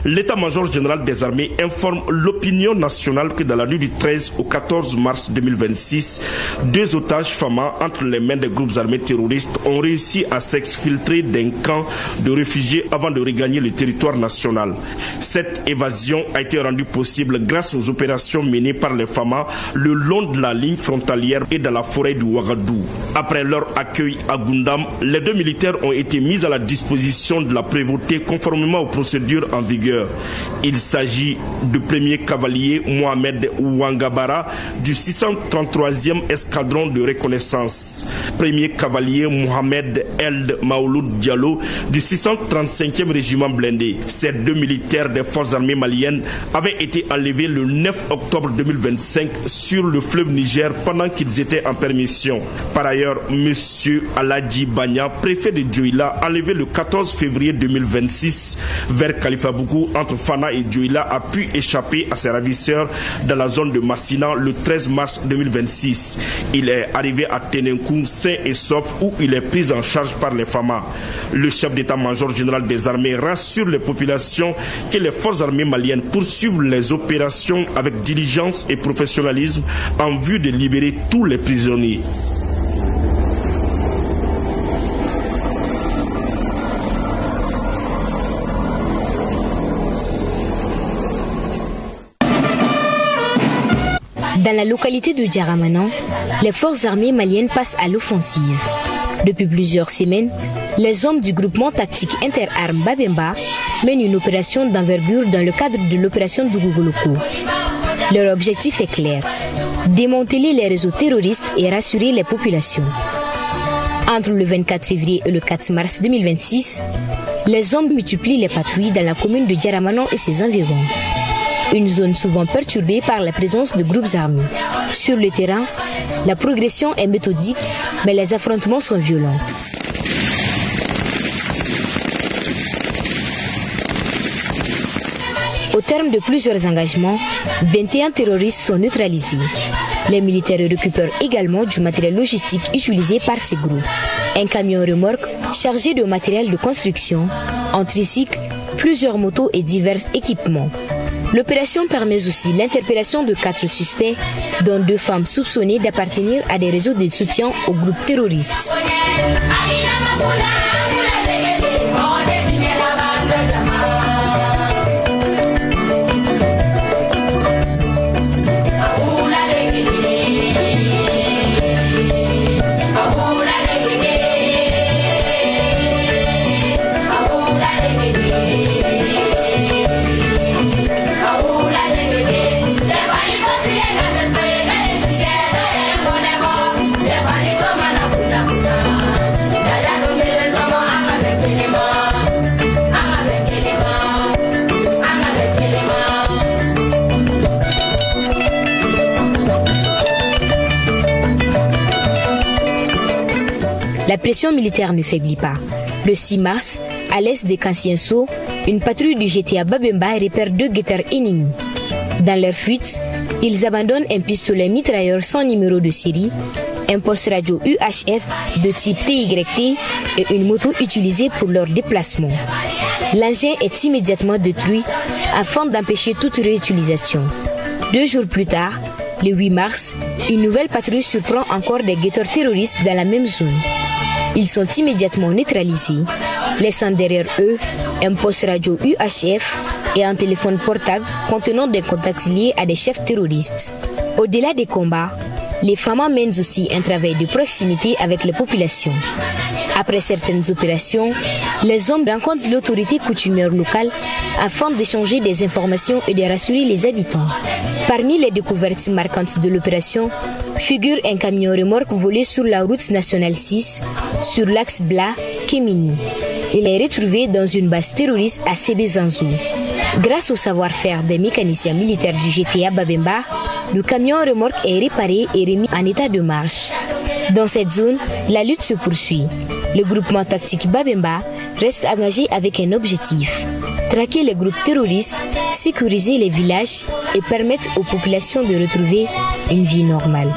L'état-major général des armées informe l'opinion nationale que dans la nuit du 13 au 14 mars 2026, 2 otages FAMA entre les mains des groupes armés terroristes ont réussi à s'exfiltrer d'un camp de réfugiés avant de regagner le territoire national. Cette évasion a été rendue possible grâce aux opérations menées par les FAMA le long de la ligne frontalière et dans la forêt du Ouagadougou. Après leur accueil à Goundam, les 2 militaires ont été mis à la disposition de la prévôté conformément aux procédures en vigueur. Il s'agit du premier cavalier Mohamed Ouangabara du 633e escadron de reconnaissance, premier cavalier Mohamed Eld Maouloud Diallo du 635e régiment blindé. Ces 2 militaires des forces armées maliennes avaient été enlevés le 9 octobre 2025 sur le fleuve Niger pendant qu'ils étaient en permission. Par ailleurs, M. Aladji Banya, préfet de Dioïla, enlevé le 14 février 2026 vers Khalifa Boukou entre Fana et Dioïla, a pu échapper à ses ravisseurs dans la zone de Massina le 13 mars 2026. Il est arrivé à Tenenkou sain et sauf où il est pris en charge par les FAMA. Le chef d'état-major général des armées rassure les populations que les forces armées maliennes poursuivent les opérations avec diligence et professionnalisme en vue de libérer tous les prisonniers. Dans la localité de Diaramanan, les forces armées maliennes passent à l'offensive. Depuis plusieurs semaines, les hommes du groupement tactique interarmes Babemba mènent une opération d'envergure dans le cadre de l'opération Dougougouloko. Leur objectif est clair, démanteler les réseaux terroristes et rassurer les populations. Entre le 24 février et le 4 mars 2026, les hommes multiplient les patrouilles dans la commune de Diaramanan et ses environs. Une zone souvent perturbée par la présence de groupes armés. Sur le terrain, la progression est méthodique, mais les affrontements sont violents. Au terme de plusieurs engagements, 21 terroristes sont neutralisés. Les militaires récupèrent également du matériel logistique utilisé par ces groupes. Un camion remorque chargé de matériel de construction, un tricycle, plusieurs motos et divers équipements. L'opération permet aussi l'interpellation de 4 suspects, dont 2 femmes soupçonnées d'appartenir à des réseaux de soutien aux groupes terroristes. La pression militaire ne faiblit pas. Le 6 mars, à l'est de Kansienso, une patrouille du GTA Babemba repère 2 guetteurs ennemis. Dans leur fuite, ils abandonnent un pistolet mitrailleur sans numéro de série, un poste radio UHF de type TYT et une moto utilisée pour leur déplacement. L'engin est immédiatement détruit afin d'empêcher toute réutilisation. 2 jours plus tard, le 8 mars, une nouvelle patrouille surprend encore des guetteurs terroristes dans la même zone. Ils sont immédiatement neutralisés, laissant derrière eux un poste radio UHF et un téléphone portable contenant des contacts liés à des chefs terroristes. Au-delà des combats, les FAMA mènent aussi un travail de proximité avec la population. Après certaines opérations, les hommes rencontrent l'autorité coutumière locale afin d'échanger des informations et de rassurer les habitants. Parmi les découvertes marquantes de l'opération figure un camion remorque volé sur la route nationale 6 sur l'axe Bla-Kémini. Il est retrouvé dans une base terroriste à Sébé-Zanzou. Grâce au savoir-faire des mécaniciens militaires du GTA Babemba, le camion remorque est réparé et remis en état de marche. Dans cette zone, la lutte se poursuit. Le groupement tactique Babemba reste engagé avec un objectif: traquer les groupes terroristes, sécuriser les villages et permettre aux populations de retrouver une vie normale.